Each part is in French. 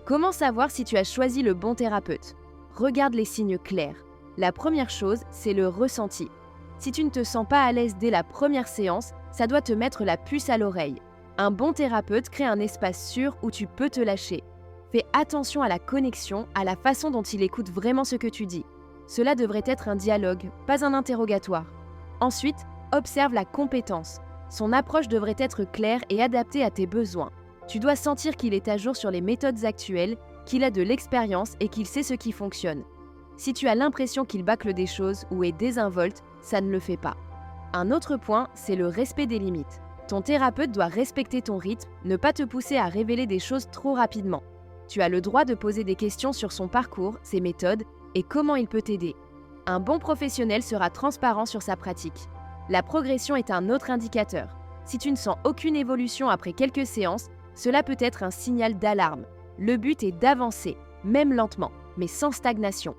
Comment savoir si tu as choisi le bon thérapeute? Regarde les signes clairs. La première chose, c'est le ressenti. Si tu ne te sens pas à l'aise dès la première séance, ça doit te mettre la puce à l'oreille. Un bon thérapeute crée un espace sûr où tu peux te lâcher. Fais attention à la connexion, à la façon dont il écoute vraiment ce que tu dis. Cela devrait être un dialogue, pas un interrogatoire. Ensuite, observe la compétence. Son approche devrait être claire et adaptée à tes besoins. Tu dois sentir qu'il est à jour sur les méthodes actuelles, qu'il a de l'expérience et qu'il sait ce qui fonctionne. Si tu as l'impression qu'il bâcle des choses ou est désinvolte, ça ne le fait pas. Un autre point, c'est le respect des limites. Ton thérapeute doit respecter ton rythme, ne pas te pousser à révéler des choses trop rapidement. Tu as le droit de poser des questions sur son parcours, ses méthodes et comment il peut t'aider. Un bon professionnel sera transparent sur sa pratique. La progression est un autre indicateur. Si tu ne sens aucune évolution après quelques séances, cela peut être un signal d'alarme. Le but est d'avancer, même lentement, mais sans stagnation.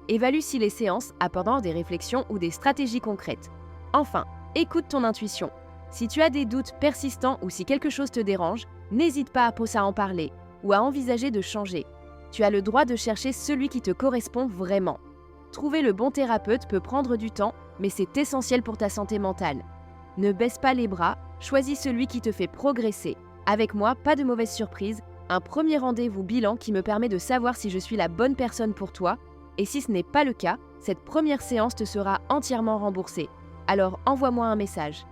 Évalue si les séances apportent des réflexions ou des stratégies concrètes. Enfin, écoute ton intuition. Si tu as des doutes persistants ou si quelque chose te dérange, n'hésite pas à en parler ou à envisager de changer. Tu as le droit de chercher celui qui te correspond vraiment. Trouver le bon thérapeute peut prendre du temps, mais c'est essentiel pour ta santé mentale. Ne baisse pas les bras, choisis celui qui te fait progresser. Avec moi, pas de mauvaise surprise, un premier rendez-vous bilan qui me permet de savoir si je suis la bonne personne pour toi. Et si ce n'est pas le cas, cette première séance te sera entièrement remboursée. Alors envoie-moi un message.